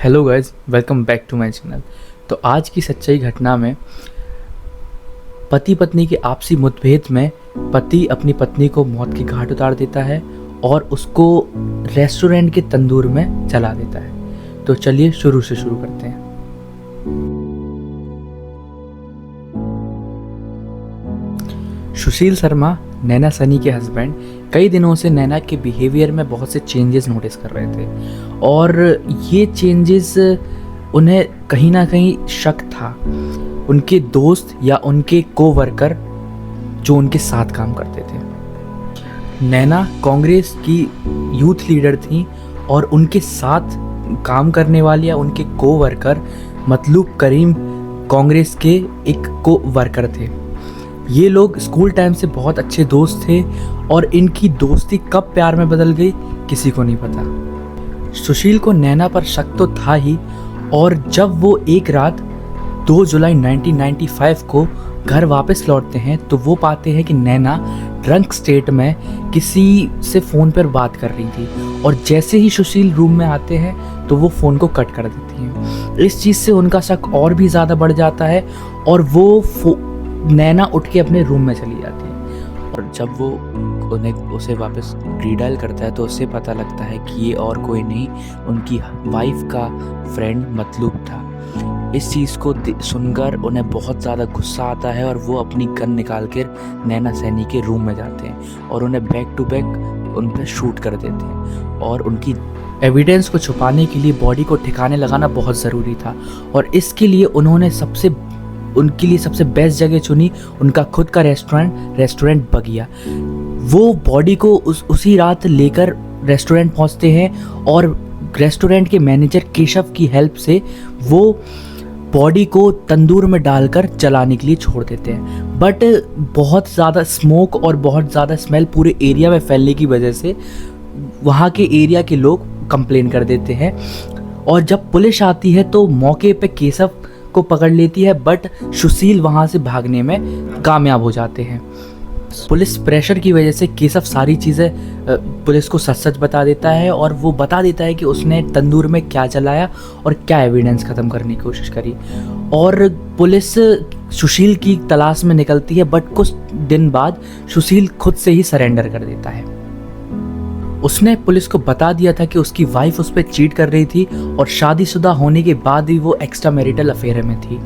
Hello guys, welcome back to my channel. तो आज की सच्चाई घटना में पति पत्नी के आपसी मुठभेद में पति अपनी पत्नी को मौत के घाट उतार देता है और उसको रेस्टोरेंट के तंदूर में जला देता है। तो चलिए शुरू करते हैं। सुशील शर्मा, नैना सैनी के हस्बैंड, कई दिनों से नैना के बिहेवियर में बहुत से चेंजेस नोटिस कर रहे थे और ये चेंजेस उन्हें कहीं ना कहीं शक था उनके दोस्त या उनके कोवर्कर जो उनके साथ काम करते थे। नैना कांग्रेस की यूथ लीडर थी और उनके साथ काम करने वाले या उनके कोवर्कर मतलूब करीम कांग्रेस के एक कोवर्कर थे। ये लोग स्कूल टाइम से बहुत अच्छे दोस्त थे और इनकी दोस्ती कब प्यार में बदल गई किसी को नहीं पता। सुशील को नैना पर शक तो था ही, और जब वो एक रात 2 जुलाई 1995 को घर वापस लौटते हैं तो वो पाते हैं कि नैना ड्रंक स्टेट में किसी से फ़ोन पर बात कर रही थी और जैसे ही सुशील रूम में आते हैं तो वो फ़ोन को कट कर देती हैं। इस चीज़ से उनका शक और भी ज़्यादा बढ़ जाता है और वो नैना उठ के अपने रूम में चली जाती है और जब वो उसे वापस रीडायल करता है तो उसे पता लगता है कि ये और कोई नहीं उनकी वाइफ का फ्रेंड मतलूब था। इस चीज़ को सुनकर उन्हें बहुत ज़्यादा गुस्सा आता है और वो अपनी गन निकाल कर नैना सैनी के रूम में जाते हैं और उन्हें बैक टू बैक उन पर शूट कर देते हैं। और उनकी एविडेंस को छुपाने के लिए बॉडी को ठिकाने लगाना बहुत ज़रूरी था और इसके लिए उन्होंने उनके लिए सबसे बेस्ट जगह चुनी उनका खुद का रेस्टोरेंट बगिया। वो बॉडी को उसी रात लेकर रेस्टोरेंट पहुंचते हैं और रेस्टोरेंट के मैनेजर केशव की हेल्प से वो बॉडी को तंदूर में डालकर जलाने के लिए छोड़ देते हैं। बट बहुत ज़्यादा स्मोक और बहुत ज़्यादा स्मेल पूरे एरिया में फैलने की वजह से वहाँ के एरिया के लोग कंप्लेन कर देते हैं और जब पुलिस आती है तो मौके पे केशव को पकड़ लेती है, बट सुशील वहाँ से भागने में कामयाब हो जाते हैं। पुलिस प्रेशर की वजह से केशव सारी चीज़ें पुलिस को सच सच बता देता है और वो बता देता है कि उसने तंदूर में क्या जलाया और क्या एविडेंस ख़त्म करने की कोशिश करी। और पुलिस सुशील की तलाश में निकलती है, बट कुछ दिन बाद सुशील खुद से ही सरेंडर कर देता है। उसने पुलिस को बता दिया था कि उसकी वाइफ उस पर चीट कर रही थी और शादीशुदा होने के बाद भी वो एक्स्ट्रा मैरिटल अफेयर में थी।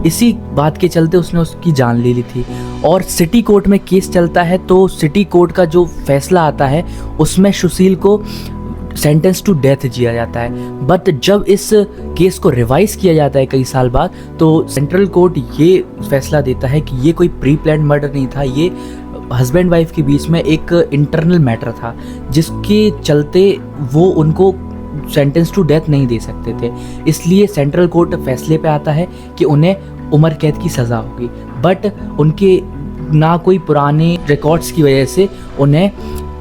इसी बात के चलते उसने उसकी जान ले ली थी और सिटी कोर्ट में केस चलता है तो सिटी कोर्ट का जो फैसला आता है उसमें सुशील को सेंटेंस टू डेथ दिया जाता है। बट जब इस केस को रिवाइज किया जाता है कई साल बाद तो सेंट्रल कोर्ट ये फैसला देता है कि ये कोई प्री प्लान्ड मर्डर नहीं था, ये हस्बैंड वाइफ के बीच में एक इंटरनल मैटर था जिसके चलते वो उनको सेंटेंस टू डेथ नहीं दे सकते थे। इसलिए सेंट्रल कोर्ट फैसले पे आता है कि उन्हें उम्र कैद की सज़ा होगी, बट उनके ना कोई पुराने रिकॉर्ड्स की वजह से उन्हें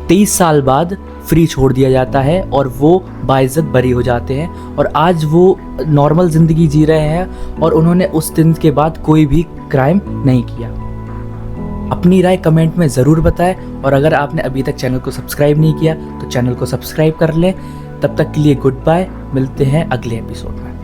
23 साल बाद फ्री छोड़ दिया जाता है और वो बाइज्जत बरी हो जाते हैं और आज वो नॉर्मल ज़िंदगी जी रहे हैं और उन्होंने उस दिन के बाद कोई भी क्राइम नहीं किया। अपनी राय कमेंट में ज़रूर बताएं और अगर आपने अभी तक चैनल को सब्सक्राइब नहीं किया तो चैनल को सब्सक्राइब कर लें। तब तक के लिए गुड बाय, मिलते हैं अगले एपिसोड में।